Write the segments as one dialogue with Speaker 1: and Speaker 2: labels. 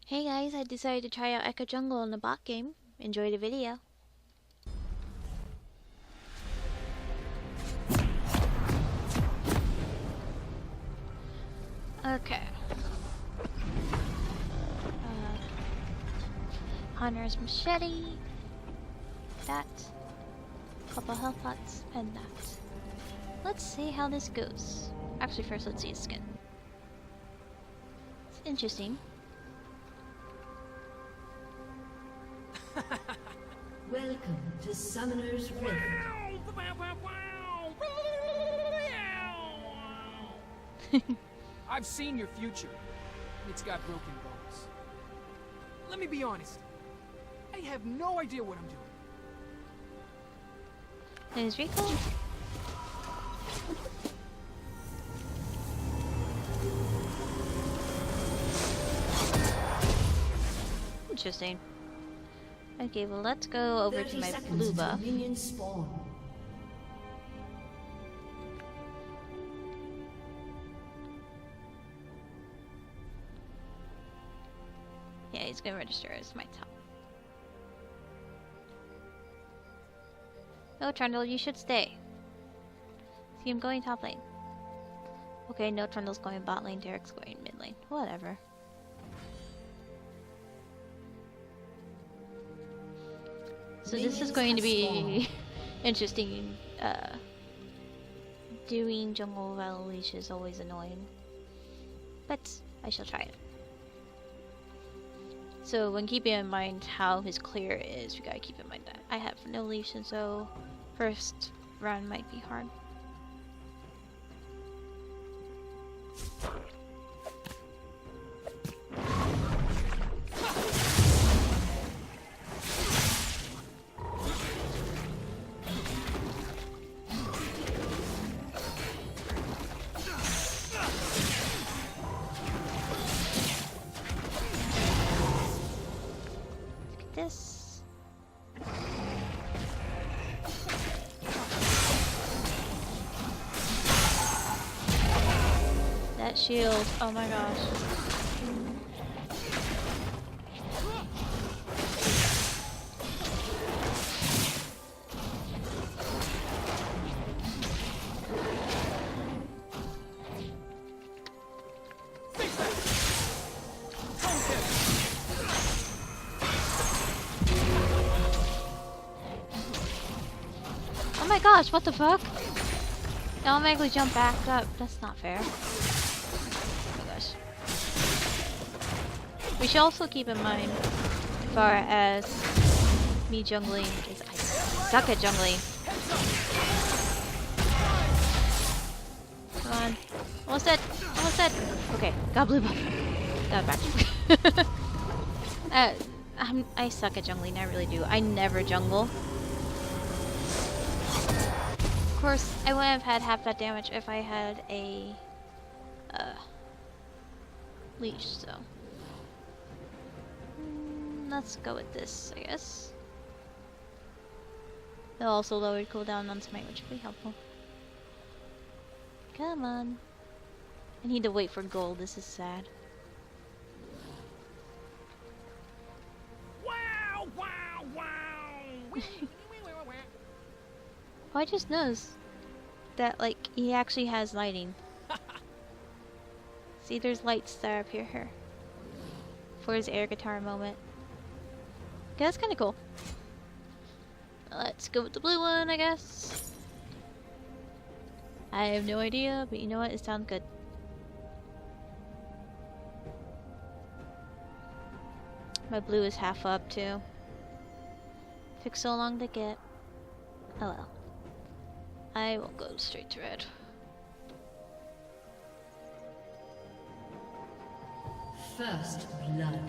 Speaker 1: Hey guys, I decided to try out Ekko Jungle in the bot game. Enjoy the video. Okay. Hunter's machete. That. Couple health pots. And that. Let's see how this goes. Actually, first let's see his skin. It's interesting.
Speaker 2: Welcome to Summoner's Rift.
Speaker 3: I've seen your future. It's got broken bones. Let me be honest. I have no idea what I'm doing.
Speaker 1: There's Rico. Interesting. Okay, well let's go over to my blue buff. Yeah, he's gonna register as my top. No, Trundle, you should stay. See him going top lane. Okay, no, Trundle's going bot lane, Derek's going mid lane. Whatever. So this is going to be interesting. Doing jungle while leash is always annoying. But I shall try it. So when keeping in mind how his clear is, we gotta keep in mind that I have no leash, and so first round might be hard. This. That shield, oh my gosh. Oh my gosh, what the fuck? It automatically jump back up. That's not fair. Oh my gosh. We should also keep in mind, as far as me jungling, is I suck at jungling. Come on. Almost dead. Almost dead. Okay, got blue buff. Got it back. I suck at jungling, I really do. I never jungle. Of course, I wouldn't have had half that damage if I had a leash, so let's go with this, I guess. It also lowered cooldown on smite, which would be helpful. Come on. I need to wait for gold, this is sad.
Speaker 3: Wow! Wow! Wow!
Speaker 1: Oh, I just noticed that, like, he actually has lighting. See, there's lights that are up here. For his air guitar moment. Okay, that's kind of cool. Let's go with the blue one, I guess. I have no idea, but you know what? It sounds good. My blue is half up, too. Took so long to get. Oh well. I will go straight to red.
Speaker 2: First blood.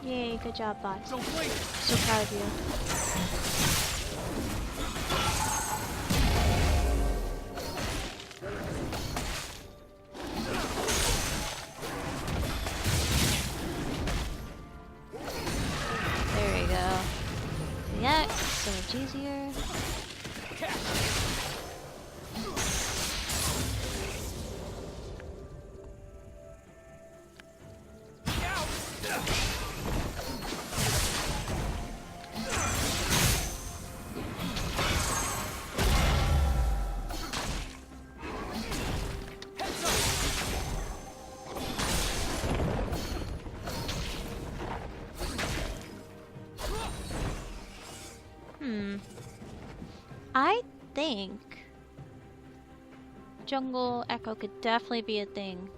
Speaker 1: Yay, good job, bot.
Speaker 3: Don't blink!
Speaker 1: So proud of you. There we go. Yeah, so much easier. I think jungle echo could definitely be a thing.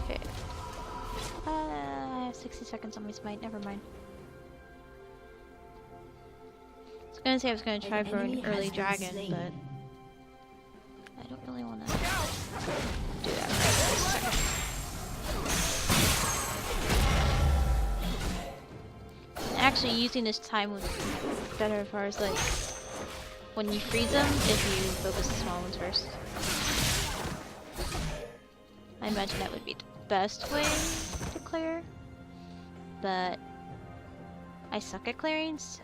Speaker 1: Okay. I have 60 seconds on my smite, never mind. I was gonna say I was gonna try for an early dragon, but I don't really wanna do that right this second. Actually, using this time would be better as far as like when you freeze them if you focus the small ones first. I imagine that would be the best way to clear, but I suck at clearing, so.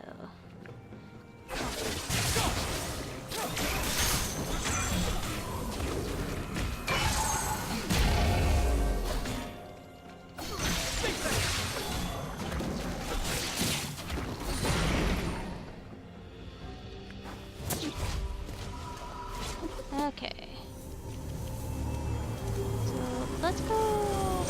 Speaker 1: Okay. So let's go.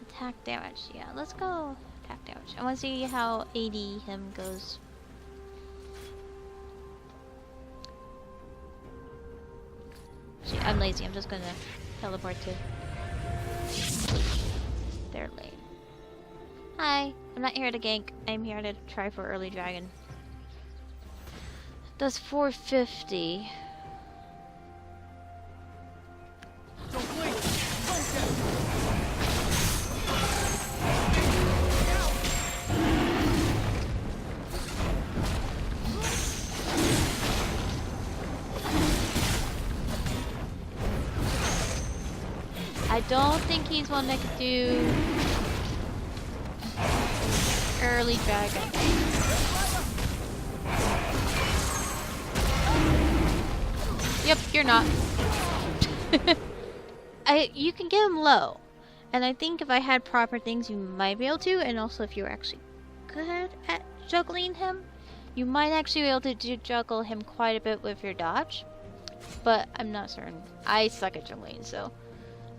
Speaker 1: Attack damage. Yeah, let's go attack damage. I want to see how AD him goes. Actually, I'm lazy. I'm just gonna teleport to their lane. Hi, I'm not here to gank. I'm here to try for early dragon. Does 450.
Speaker 3: Don't blink! Don't get
Speaker 1: I don't think he's one that could do early dragon. Yep, you're not. You can get him low. And I think if I had proper things, you might be able to. And also if you're actually good at juggling him, you might actually be able to juggle him quite a bit with your dodge. But I'm not certain. I suck at juggling, so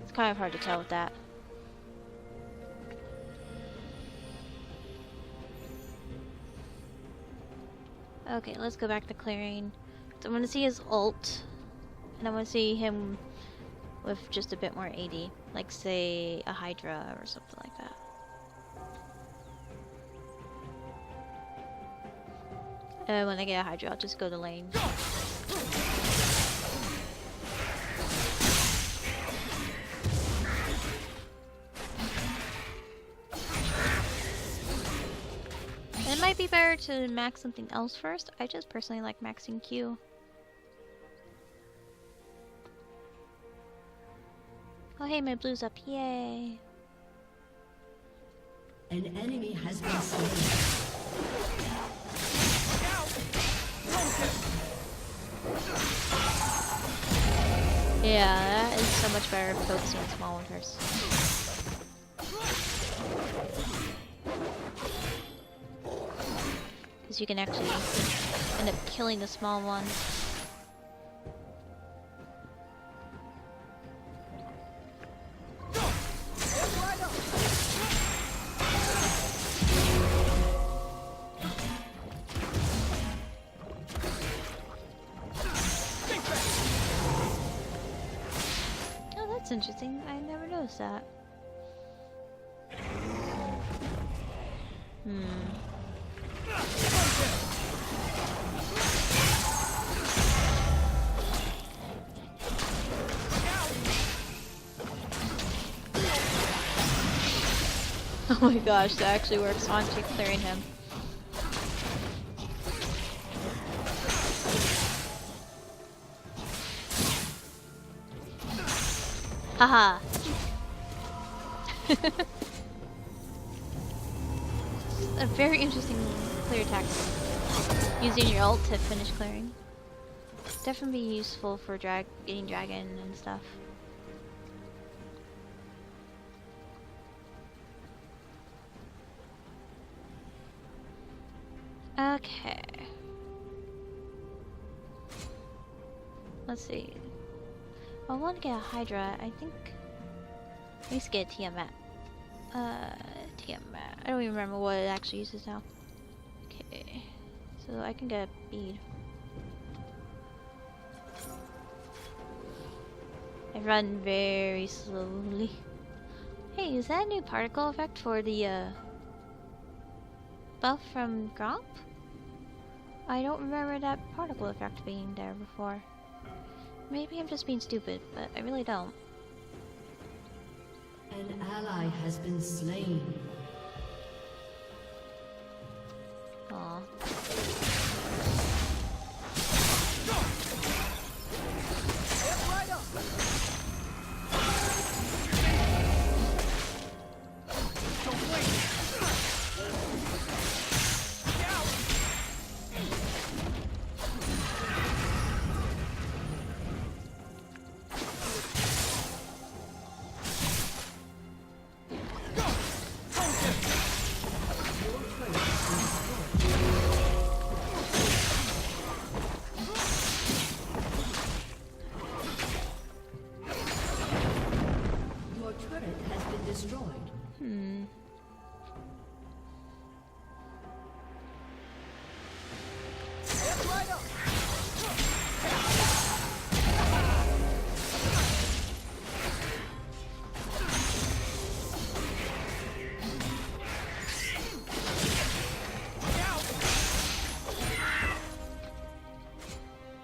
Speaker 1: it's kind of hard to tell with that. Okay, let's go back to clearing. So I want to see his ult. And I want to see him with just a bit more AD. Like, say, a Hydra or something like that. When I get a Hydra, I'll just go to lane. And it might be better to max something else first. I just personally like maxing Q. Oh hey, my blue's up, yay!
Speaker 2: An enemy has been slain.
Speaker 1: Yeah, that is so much better focusing on small one first. Because you can actually end up killing the small one. That's interesting. I never noticed that. Oh my gosh, that actually works on to clearing him. Haha. A very interesting clear tactic. Using your ult to finish clearing. Definitely be useful for getting dragon and stuff. Okay. Let's see. I want to get a Hydra. I think. At least get a Tiamat. Tiamat. I don't even remember what it actually uses now. Okay. So I can get a bead. I run very slowly. Hey, is that a new particle effect for the buff from Gromp? I don't remember that particle effect being there before. Maybe I'm just being stupid, but I really don't.
Speaker 2: An ally has been slain.
Speaker 1: Aw.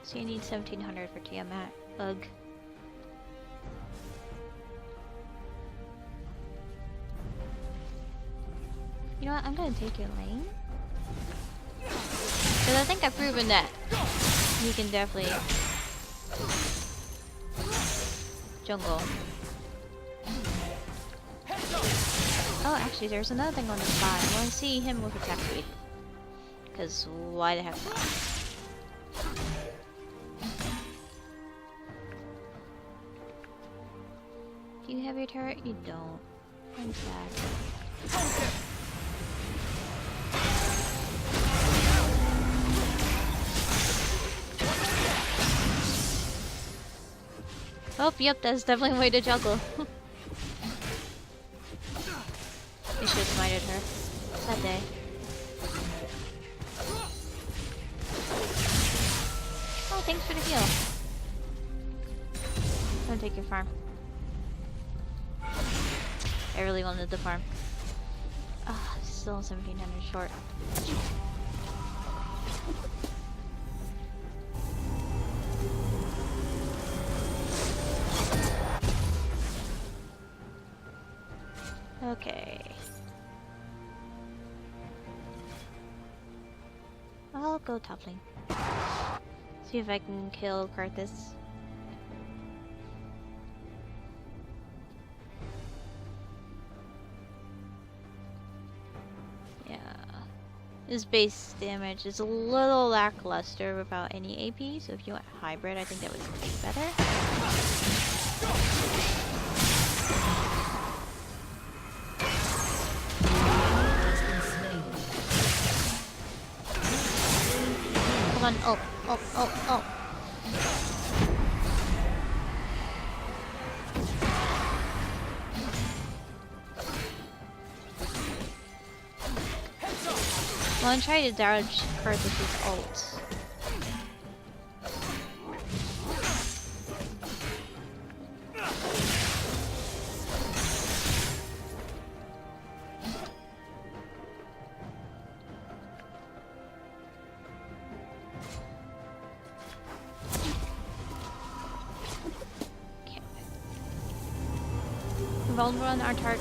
Speaker 1: So you need 1700 for Tiamat. Ugh. You know what? I'm gonna take your lane. Because I think I've proven that you can definitely jungle. Oh, actually, there's another thing on the spot. I want to see him with attack speed. Because why the heck not? Do you have your turret? You don't. I'm sad. Oh, yep, that's definitely a way to juggle. You should have smited her. That day. Oh, thanks for the heal. Don't take your farm. I really wanted the farm. Ah, still 1700 short. Okay. I'll go top lane. See if I can kill Karthus. Yeah. His base damage is a little lackluster without any AP, so if you want hybrid, I think that would be better. Come on, oh, oh, oh, oh. Well, I'm trying to dodge Karthus' ult. Vulnerable on our target.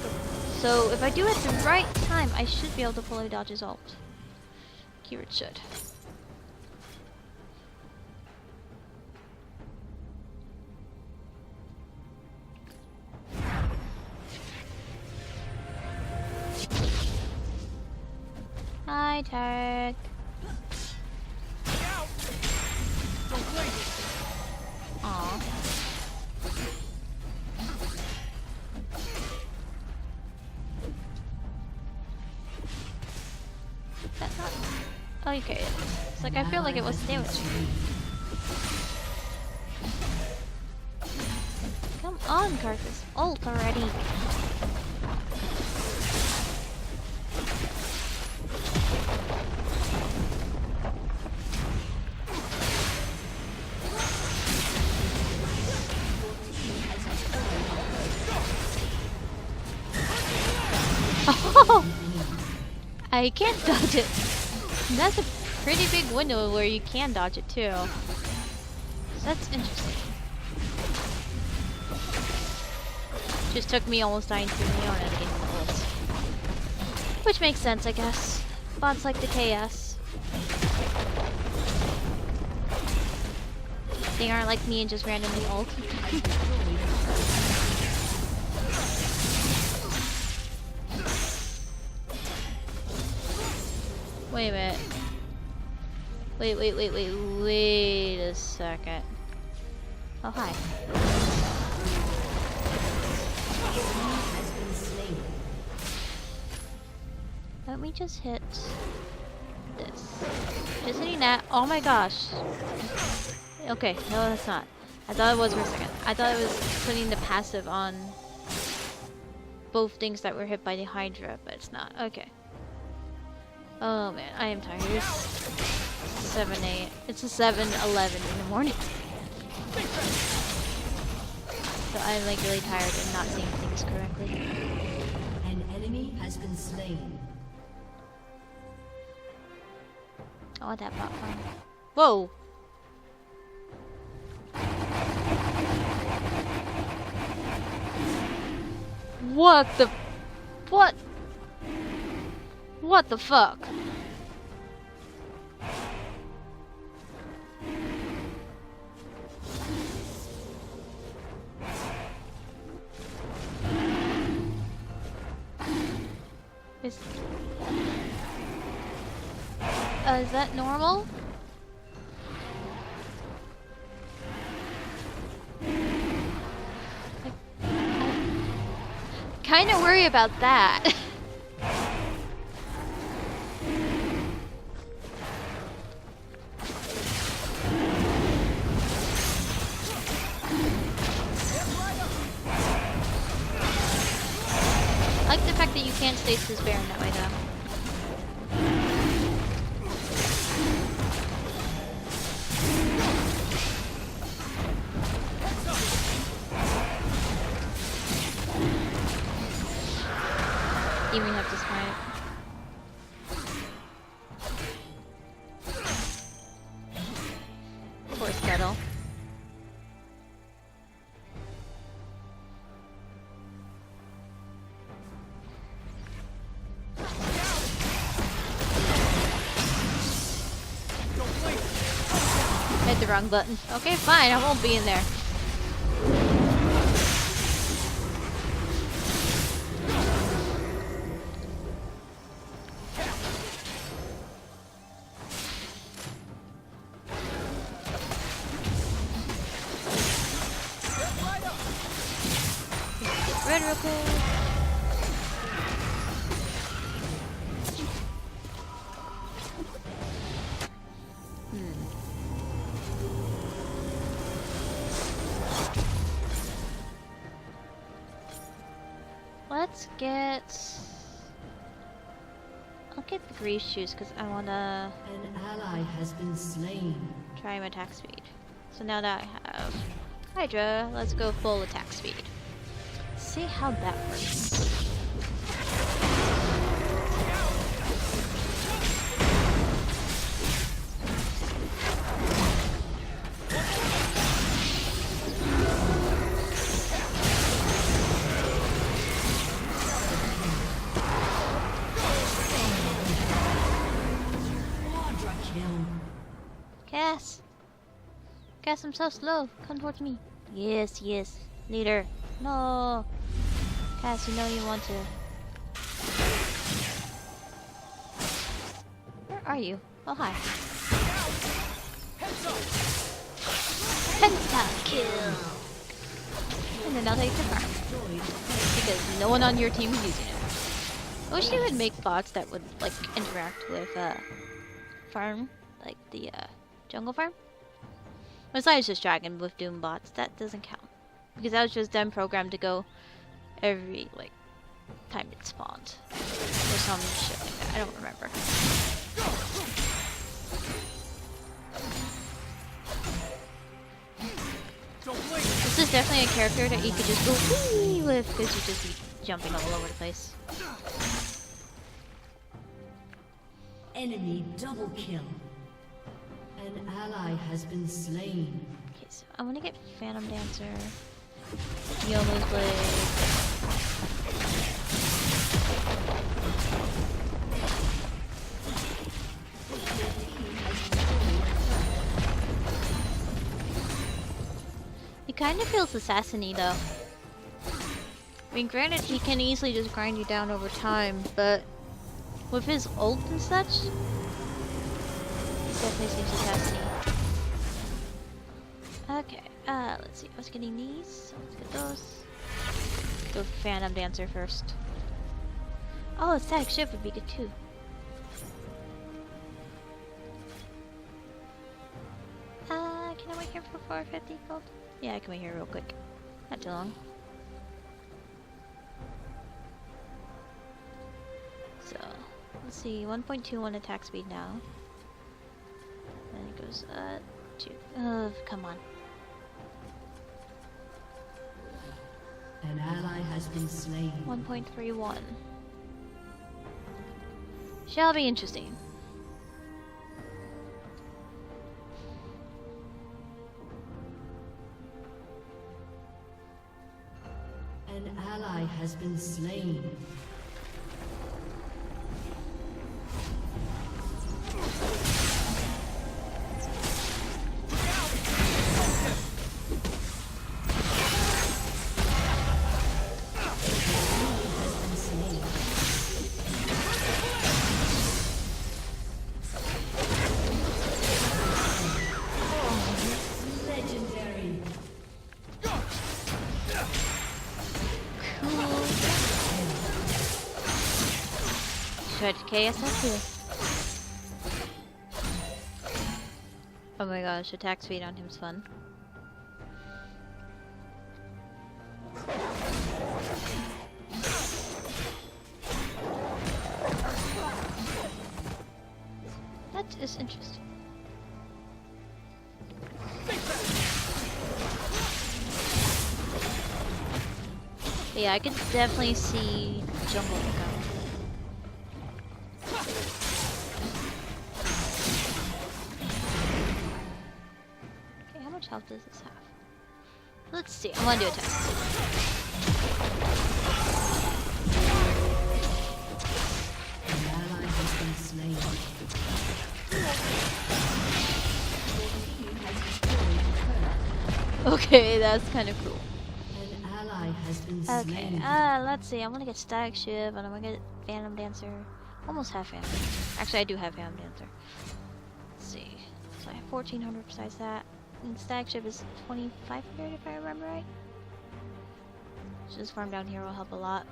Speaker 1: So if I do it at the right time, I should be able to fully dodge his ult. Keyword should. tag.
Speaker 3: Out. Don't play it.
Speaker 1: Aw. That's not. Okay. It's like I feel like it was damaged. Come on, Garthus. Ult already. Oh! I can't dodge it. That's a pretty big window where you can dodge it too. So that's interesting. Just took me almost dying to Leona to get the ult. Which makes sense, I guess. Bots like the KS. They aren't like me and just randomly ult. Wait a minute. Wait a second. Oh, hi. Let me just hit this. Just hitting that. Oh my gosh. Okay, no, that's not. I thought it was for a second. I thought it was putting the passive on both things that were hit by the Hydra, but it's not. Okay. Oh man, I am tired. It's 7-8. It's a 7:11 in the morning. So I'm like really tired and not seeing things correctly.
Speaker 2: An enemy has been slain.
Speaker 1: I want that bot farm. Whoa! What the? What? What the fuck? Is that normal? Kind of worry about that. I like the fact that you can't stasis Baron that way though. Even have to smite. Poor Scuttle. Hit the wrong button. Okay, fine, I won't be in there. Red real quick. Let's get... I'll get the grease shoes because I wanna
Speaker 2: An ally has been slain.
Speaker 1: try my attack speed. So now that I have Hydra, let's go full attack speed. See how that works. Cass! Cass, I'm so slow. Come towards me. Yes, yes. Leader. No. Cass, you know you want to. are you? Oh, hi.
Speaker 3: Heads up!
Speaker 1: Penta kill! And then I'll take the farm. Because no one on your team is using it. I wish they would make bots that would, like, interact with, farm. Like the, jungle farm. Besides just dragon with doom bots, that doesn't count. Because that was just them programmed to go every, like, time it spawned. Or some shit like that. I don't remember. This is definitely a character that you could just go whee with because you just be jumping all over the place.
Speaker 2: Enemy double kill. An ally has been slain.
Speaker 1: Okay, so I want to get Phantom Dancer, Yoma's Blade. He kind of feels assassin-y though. I mean, granted, he can easily just grind you down over time, but with his ult and such, he definitely seems assassin-y. Okay, let's see. I was getting these, so let's get those. Go Phantom Dancer first. Oh, Static Shift would be good too. Can I wait here for 450 gold? Yeah, I can wait here real quick. Not too long. So, let's see. 1.21 attack speed now. And it goes, to... come on.
Speaker 2: An ally has been slain.
Speaker 1: 1.31. Shall be interesting.
Speaker 2: An ally has been slain.
Speaker 1: Tried to KSS too. Oh my gosh, attack speed on him's fun. That is interesting. Yeah, I could definitely see jungle coming. How much health does this have? Let's see. I want to do a test.
Speaker 2: An ally has been slain.
Speaker 1: Okay, that's kind of cool.
Speaker 2: An ally has been
Speaker 1: Okay,
Speaker 2: slain.
Speaker 1: let's see. I'm gonna get Static Shiv, and I'm gonna get Phantom Dancer. Almost have Phantom Dancer. Actually, I do have Phantom Dancer. Let's see. So I have 1400 besides that. And Static Shiv is 2500 if I remember right. So this farm down here will help a lot.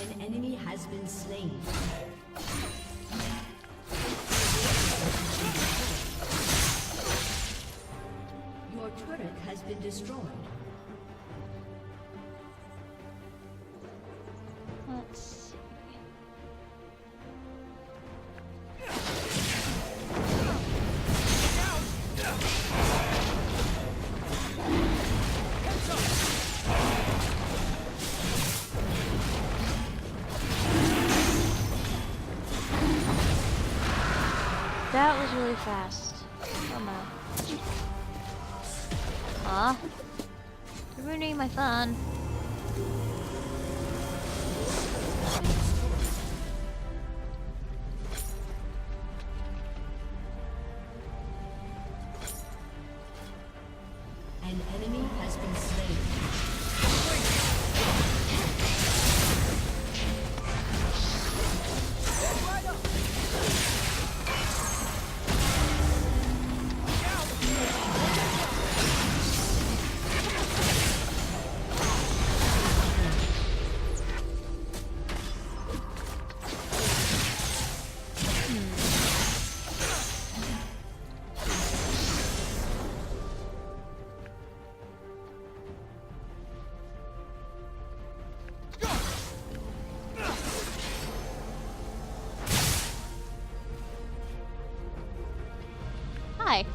Speaker 2: An enemy has been slain. Your turret has been destroyed.
Speaker 1: Let's see. That was really fast. Oh no. Aw. You're ruining my fun. die.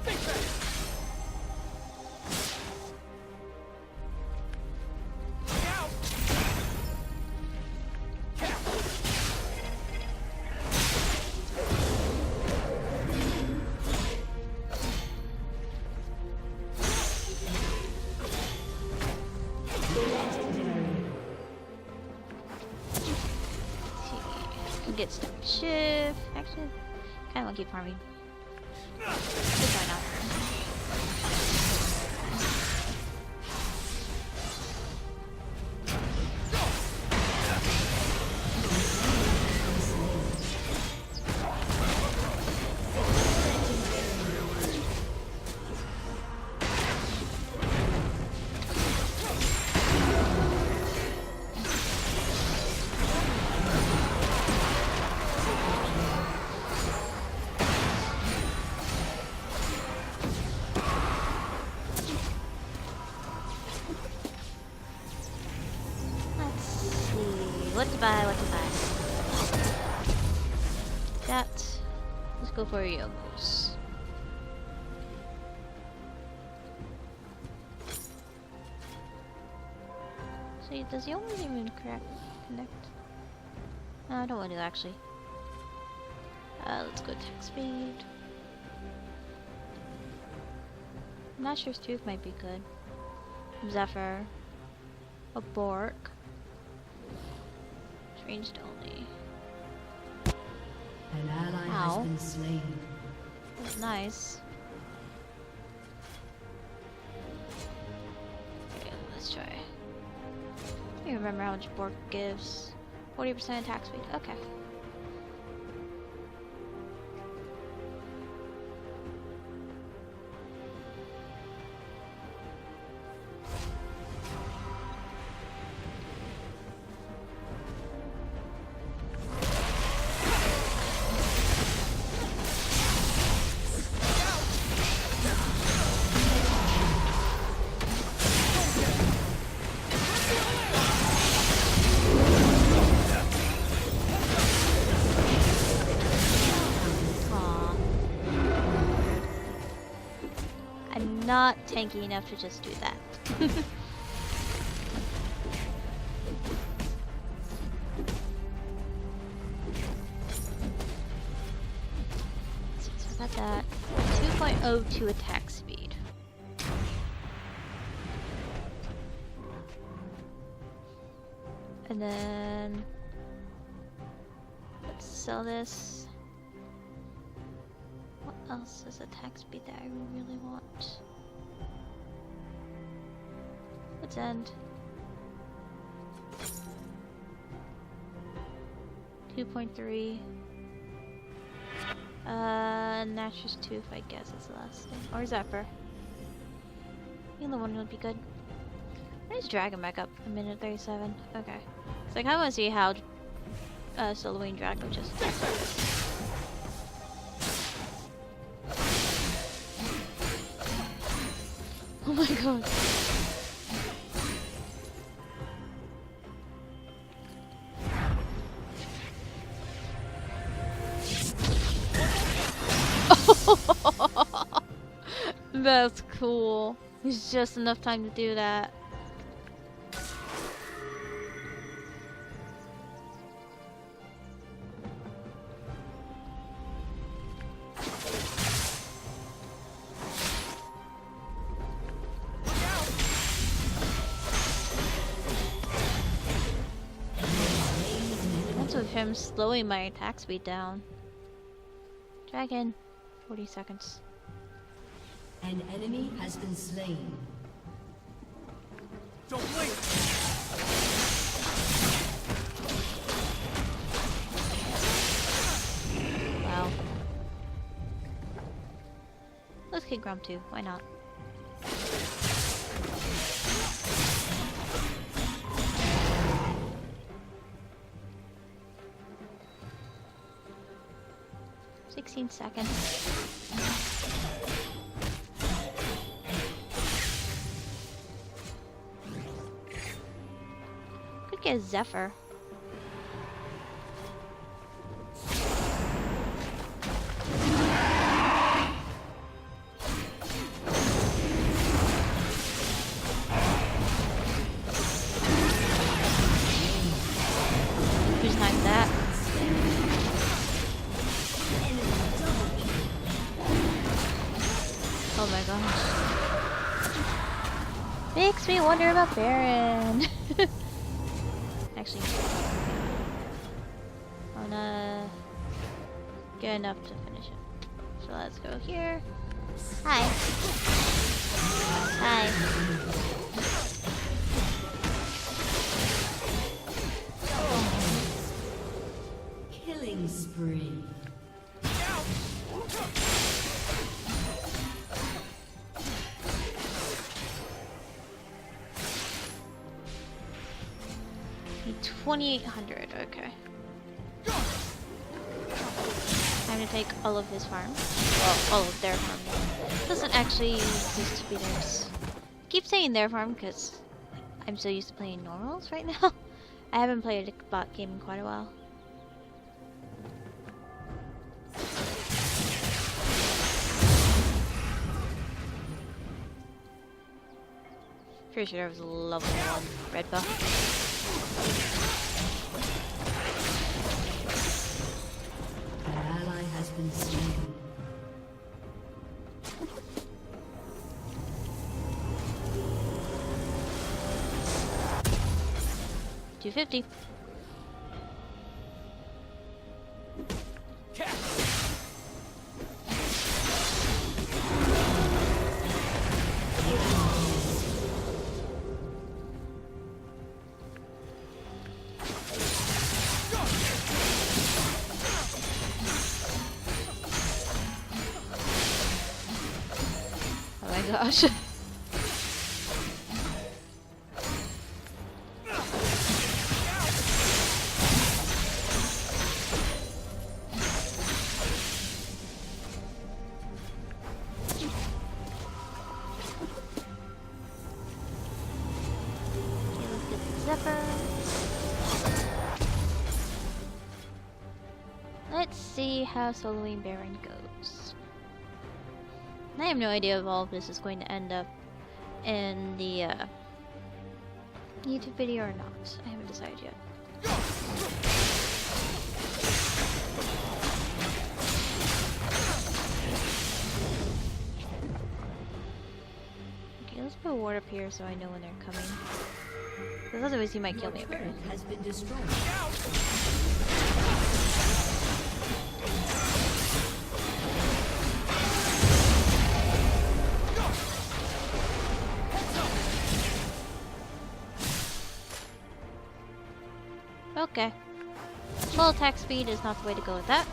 Speaker 1: Get stuck. Shift. Actually, kind of want to keep farming. Just why not? What to buy, what to buy. That. Let's go for Yogos. So does the only even connect? No, I don't want to actually. Let's go attack speed. Nashor's Tooth might be good. Zephyr. A Bork. Ranged only.
Speaker 2: An ally has been slain.
Speaker 1: That's nice. Okay, let's try. I don't remember how much Bork gives. 40% attack speed. Okay. Not tanky enough to just do that. So I got that. 2.02 attack speed. And then let's sell this. What else is attack speed that I really want? Let's end. 2.3. Nashor's Tooth, I guess is the last thing. Or Zephyr. Either one would be good. Let's drag him back up. A minute 37. Okay. So I kind of want to see how Solowane Dragon just. Oh my god. That's cool. There's just enough time to do that. That's with him slowing my attack speed down. Dragon. 40 seconds.
Speaker 2: An enemy has been slain.
Speaker 3: Don't blink.
Speaker 1: Wow. Let's kick Grum too. Why not? Seconds. Could get a Zephyr. Oh my gosh. Makes me wonder about Baron. Actually, I wanna get enough to finish it. So let's go here. Hi. Hi.
Speaker 2: Killing spree.
Speaker 1: Need 2,800. Okay. Time to take all of his farm. Well, all of their farm. Doesn't actually exist to be theirs. I keep saying their farm because I'm so used to playing normals right now. I haven't played a bot game in quite a while. Pretty sure I was a level 1 red buff.
Speaker 2: An ally has been slain.
Speaker 1: $250. Oh my gosh. Let's see how Soloing Baron goes. I have no idea if all of this is going to end up in the YouTube video or not. I haven't decided yet. Okay, let's put a ward up here so I know when they're coming. Because otherwise he might kill me a Baron.
Speaker 2: Has been destroyed.
Speaker 1: Okay. Full attack speed is not the way to go with that.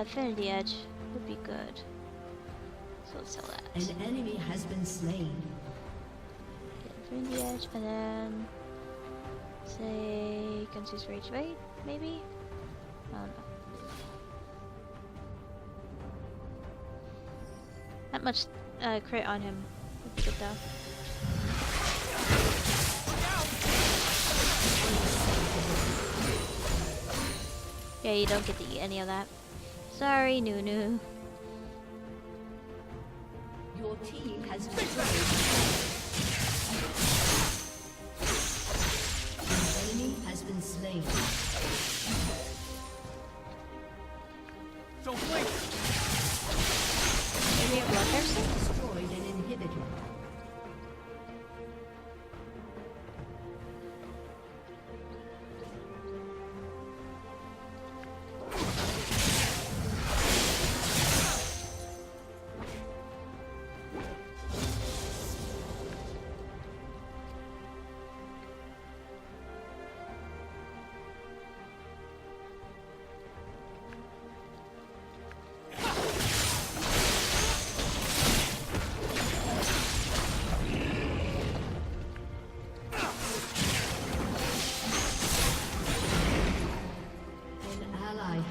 Speaker 1: Affinity Edge would be good. So let's sell that.
Speaker 2: An enemy has been slain.
Speaker 1: Affinity Edge, and then say Gunsu's Rage Raid, maybe? I don't know. Not much crit on him would be good though. Yeah, you don't get to eat any of that. Sorry, Nunu.
Speaker 2: Your team has destroyed. An enemy has been slain.
Speaker 3: Don't blink!
Speaker 1: Maybe a Bloodthirster?
Speaker 2: Destroyed an inhibitor.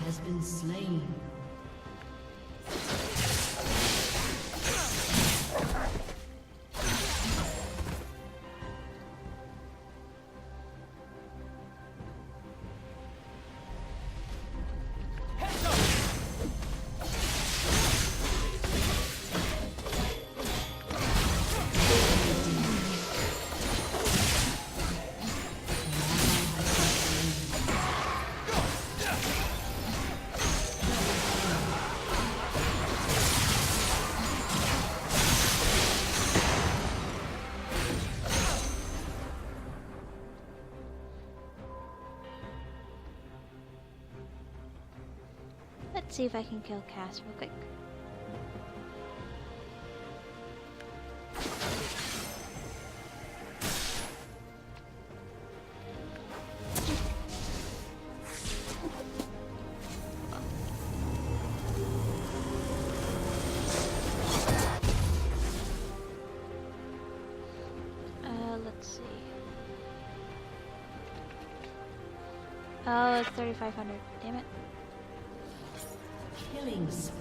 Speaker 2: Has been slain.
Speaker 1: Let's see if I can kill Cass real quick. Let's see. Oh, it's 3,500. Damn it.
Speaker 2: Killing spree.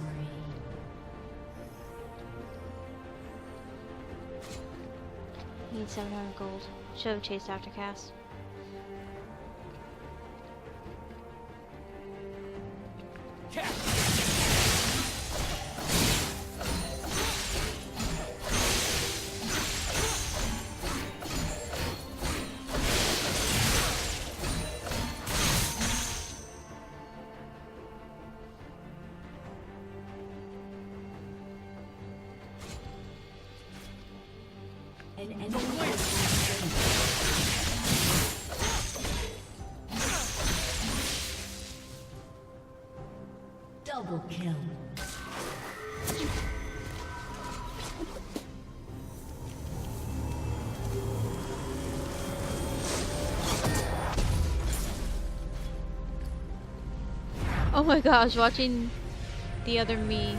Speaker 1: Need 700 gold. Should have chased after Cass.
Speaker 2: An enemy has been slain. Double kill.
Speaker 1: Oh my gosh, watching the other me.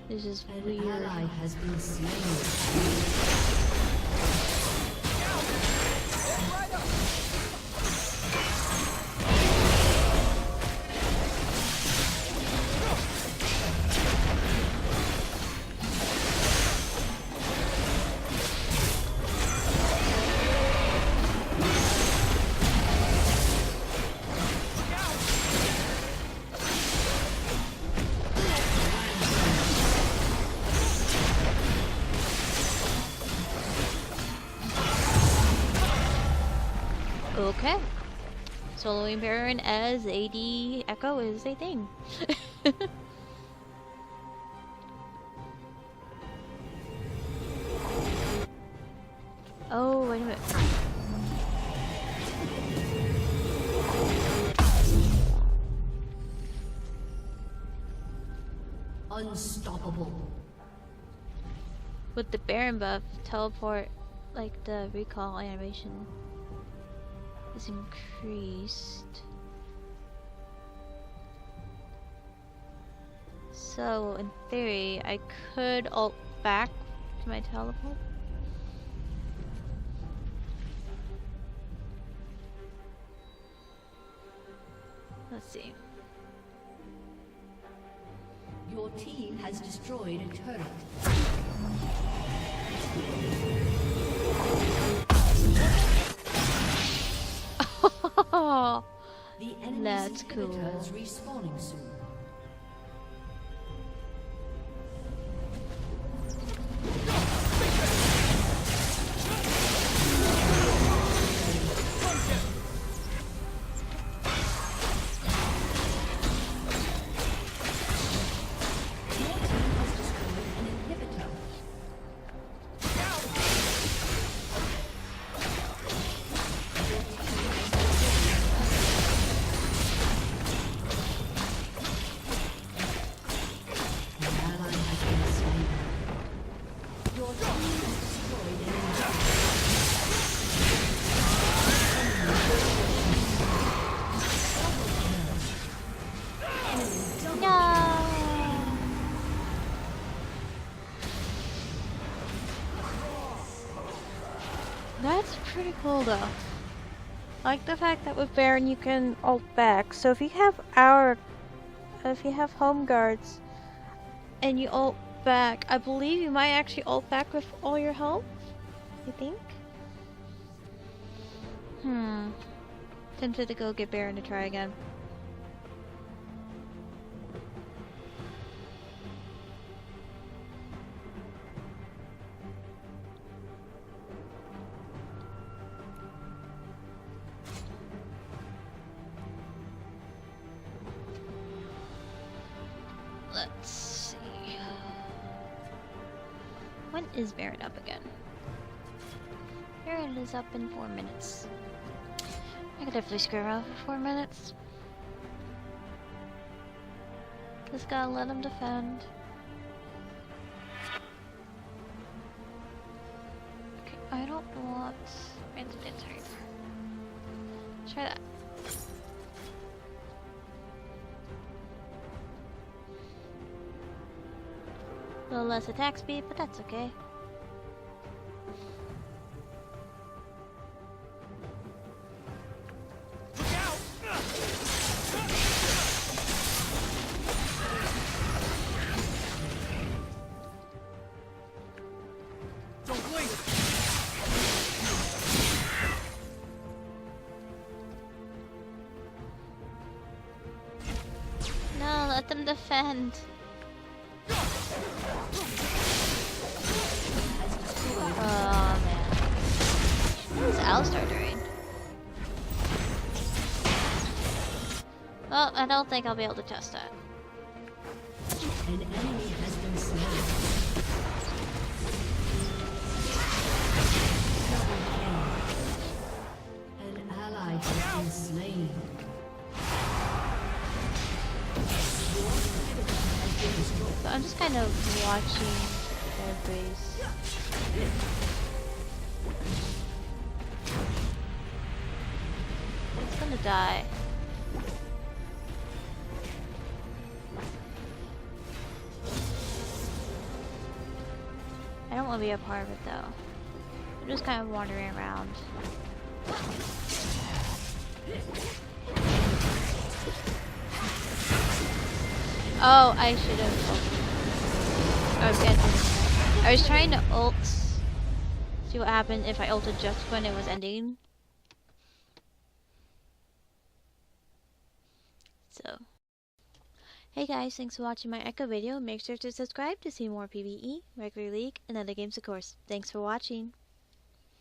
Speaker 1: This is weird.
Speaker 2: An ally has been slain.
Speaker 1: Okay. Soloing Baron as AD Ekko is a thing. Oh, wait a minute.
Speaker 2: Unstoppable.
Speaker 1: With the Baron buff, teleport, like the recall animation is increased. So, in theory, I could ult back to my teleport. Let's see.
Speaker 2: Your team has destroyed a turret. The enemy's
Speaker 1: That's cool.
Speaker 2: inhibitor is respawning soon.
Speaker 1: That's pretty cool though. I like the fact that with Baron you can ult back. So if you have home guards and you ult back, I believe you might actually ult back with all your health. You think? Tempted to go get Baron to try again. Let's see. When is Baron up again? Baron turn is up in 4 minutes. I could definitely screw around for 4 minutes. Just gotta let him defend. Okay, I don't want Resident Tiger. Try that. A little less attack speed, but that's okay.
Speaker 3: Don't blink.
Speaker 1: No, let them defend. Oh man. What is Alistar doing? Well, I don't think I'll be able to test that.
Speaker 2: An enemy has been slain. An ally has been slain.
Speaker 1: So I'm just kind of watching their base. It's gonna die. I don't want to be a part of it though. I'm just kind of wandering around. Oh, I should have ulted. I was trying to ult. See what happened if I ulted just when it was ending. So, hey guys, thanks for watching my Ekko video. Make sure to subscribe to see more PBE, regular league, and other games of course. Thanks for watching.